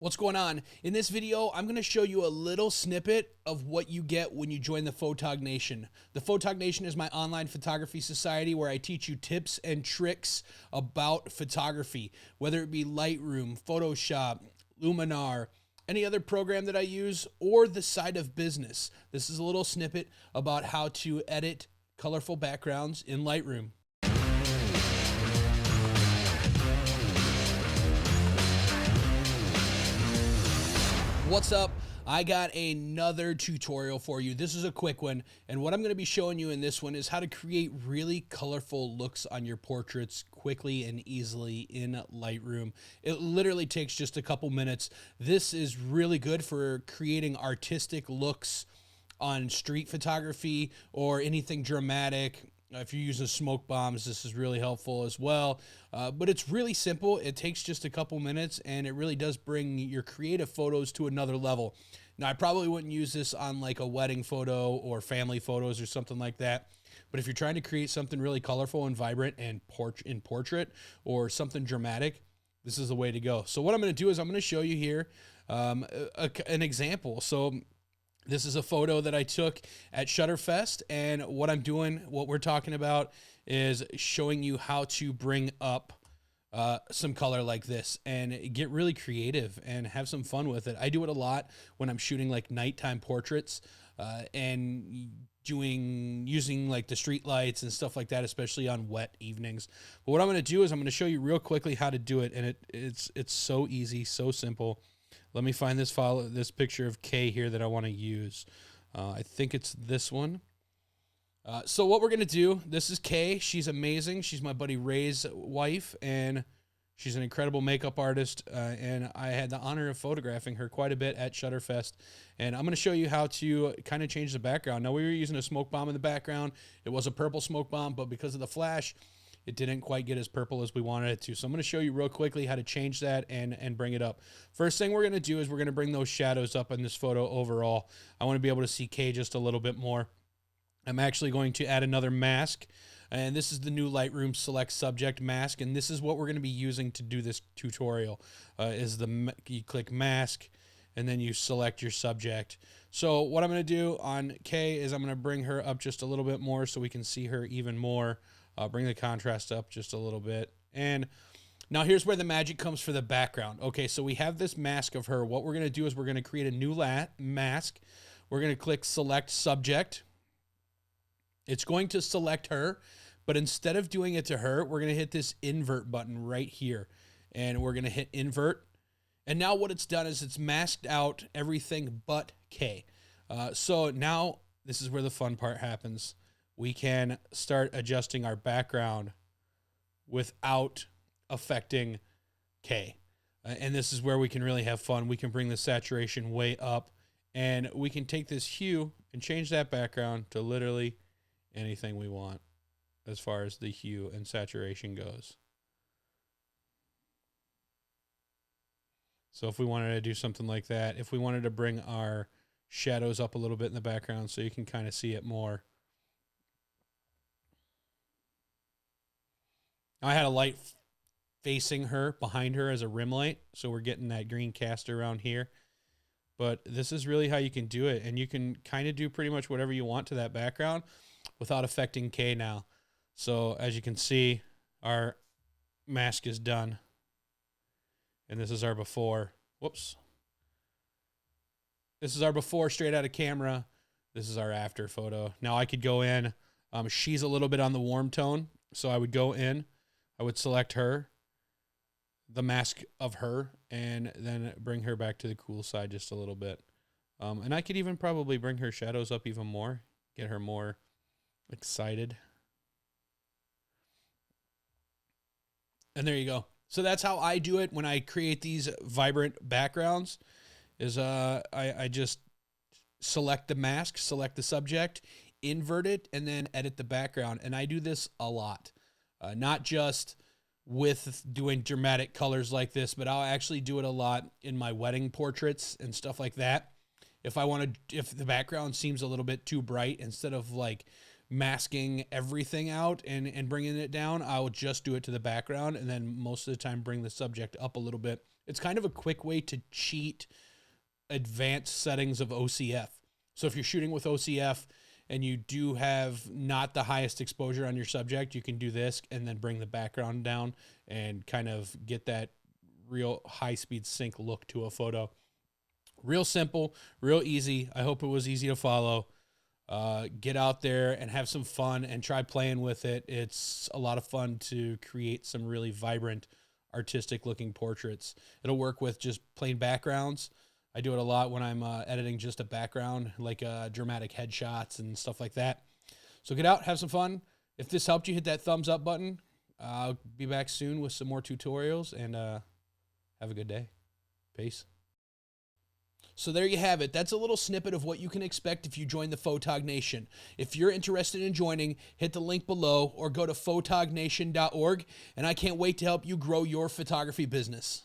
What's going on? In this video, I'm going to show you a little snippet of what you get when you join the PhotogNation. The PhotogNation is my online photography society where I teach you tips and tricks about photography, whether it be Lightroom, Photoshop, Luminar, any other program that I use, or the side of business. This is a little snippet about how to edit colorful backgrounds in Lightroom. What's up? I got another tutorial for you. This is a quick one, and what I'm going to be showing you in this one is how to create really colorful looks on your portraits quickly and easily in Lightroom. It literally takes just a couple minutes. This is really good for creating artistic looks on street photography or anything dramatic. If you're using smoke bombs, this is really helpful as well. But it's really simple. It takes just a couple minutes, and it really does bring your creative photos to another level. Now, I probably wouldn't use this on like a wedding photo or family photos or something like that. But if you're trying to create something really colorful and vibrant and in portrait or something dramatic, this is the way to go. So what I'm going to do is I'm going to show you here an example. So this is a photo that I took at Shutterfest, and what we're talking about is showing you how to bring up some color like this and get really creative and have some fun with it. I do it a lot when I'm shooting like nighttime portraits and using like the street lights and stuff like that, especially on wet evenings. But what I'm going to do is I'm going to show you real quickly how to do it, and it's so easy, so simple. Let me find this picture of Kay here that I want to use. I think it's this one. So what we're going to do, this is Kay. She's amazing. She's my buddy Ray's wife, and she's an incredible makeup artist, and I had the honor of photographing her quite a bit at Shutterfest. And I'm going to show you how to kind of change the background. Now, we were using a smoke bomb in the background. It was a purple smoke bomb, but because of the flash, it didn't quite get as purple as we wanted it to. So I'm going to show you real quickly how to change that and bring it up. First thing we're going to do is we're going to bring those shadows up in this photo overall. I want to be able to see Kay just a little bit more. I'm actually going to add another mask, and this is the new Lightroom Select Subject mask, and this is what we're going to be using to do this tutorial. You click mask, and then you select your subject. So what I'm going to do on Kay is I'm going to bring her up just a little bit more so we can see her even more. Bring the contrast up just a little bit. And now here's where the magic comes for the background. Okay, so we have this mask of her. What we're going to do is we're going to create a new mask. We're going to click Select Subject. It's going to select her, but instead of doing it to her, we're going to hit this invert button right here. And we're going to hit invert. And now what it's done is it's masked out everything but Kay. So now this is where the fun part happens. We can start adjusting our background without affecting Kay. And this is where we can really have fun. We can bring the saturation way up, and we can take this hue and change that background to literally anything we want as far as the hue and saturation goes. So if we wanted to do something like that, if we wanted to bring our shadows up a little bit in the background so you can kind of see it more. I had a light facing her, behind her as a rim light, so we're getting that green cast around here. But this is really how you can do it, and you can kind of do pretty much whatever you want to that background without affecting Kay now. So as you can see, our mask is done, and this is our before. Whoops. This is our before straight out of camera. This is our after photo. Now I could go in. She's a little bit on the warm tone, so I would go in. I would select her, the mask of her, and then bring her back to the cool side just a little bit. And I could even probably bring her shadows up even more, get her more excited. And there you go. So that's how I do it when I create these vibrant backgrounds, is I just select the mask, select the subject, invert it, and then edit the background. And I do this a lot. Not just with doing dramatic colors like this, but I'll actually do it a lot in my wedding portraits and stuff like that. If the background seems a little bit too bright, instead of like masking everything out and bringing it down, I will just do it to the background, and then most of the time bring the subject up a little bit. It's kind of a quick way to cheat advanced settings of OCF. So if you're shooting with OCF and you do have not the highest exposure on your subject, you can do this and then bring the background down and kind of get that real high-speed sync look to a photo. Real simple, real easy. I hope it was easy to follow. Get out there and have some fun and try playing with it. It's a lot of fun to create some really vibrant, artistic-looking portraits. It'll work with just plain backgrounds. I do it a lot when I'm editing just a background, like dramatic headshots and stuff like that. So get out, have some fun. If this helped you, hit that thumbs up button. I'll be back soon with some more tutorials, and have a good day. Peace. So there you have it. That's a little snippet of what you can expect if you join the PhotogNation. If you're interested in joining, hit the link below or go to PhotogNation.org, and I can't wait to help you grow your photography business.